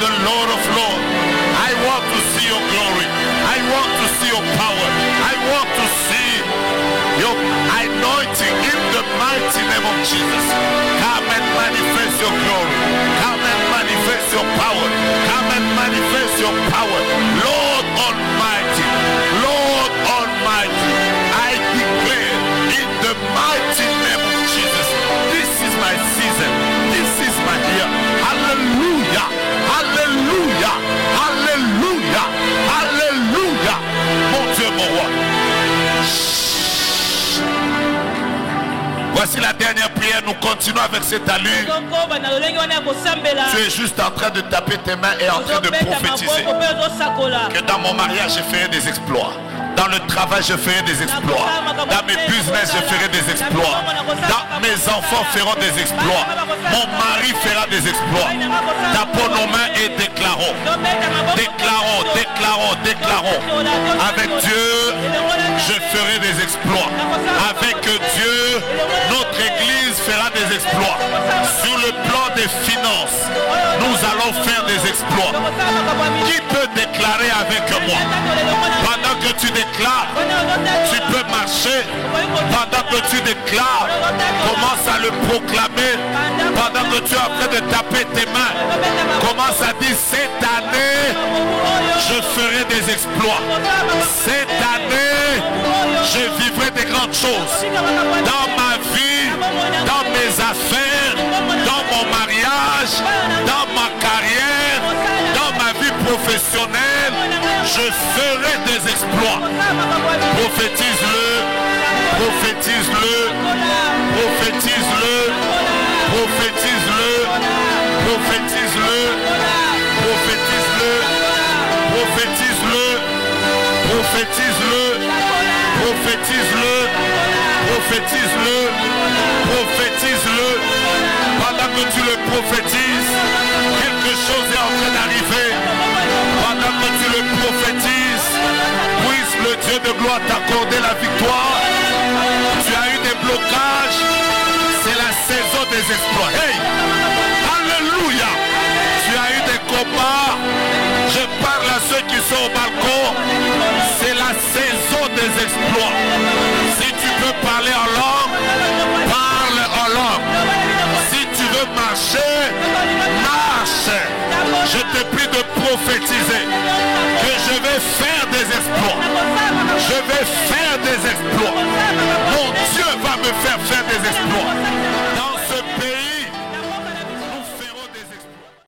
the Lord of Lords. I want to see your glory. I want to see your power. I want to see your anointing in the mighty name of Jesus. Come and manifest your glory. Come and manifest your power. Come and manifest your power. Lord Almighty. Lord Almighty. I declare in the mighty name of Jesus. This is my season. This is my year. Hallelujah. Hallelujah. Hallelujah. Hallelujah. Mon Dieu, mon roi. Voici la dernière prière, nous continuons avec cette allure. Tu es juste en train de taper tes mains et en train de prophétiser que dans mon mariage je ferai des exploits. Dans le travail, je ferai des exploits. Dans mes business, je ferai des exploits. Dans mes enfants feront des exploits. Mon mari fera des exploits. Tapons nos mains et déclarons. Déclarons, déclarons, déclarons. Avec Dieu, je ferai des exploits. Avec Dieu, notre Église fera des exploits. Sur le plan des finances, nous allons faire des exploits. Qui peut déclarer avec moi? Pendant que tu déclares, tu peux marcher. Pendant que tu déclares, commence à le proclamer. Pendant que tu es en train de taper tes mains, commence à dire: cette année, je ferai des exploits. Cette année, je vivrai des grandes choses. Dans ma vie, dans mes affaires, dans mon mariage, dans ma carrière, dans ma vie professionnelle, je ferai des exploits. Prophétise-le, prophétise-le, prophétise-le, prophétise-le, prophétise-le, prophétise-le, prophétise-le, prophétise-le, prophétise-le, prophétise-le, prophétise-le. Pendant que tu le prophétises, quelque chose est en train d'arriver. Pendant que tu le prophétises, puisse le Dieu de gloire t'accorder la victoire. Tu as eu des blocages, c'est la saison des exploits. Hey! Alléluia! Tu as eu des combats. Je parle à ceux qui sont au balcon. C'est la saison des exploits. Si tu peux parler en langue, parle en langue. Si tu veux marcher, marche. Je te prie de prophétiser que je vais faire des exploits. Je vais faire des exploits.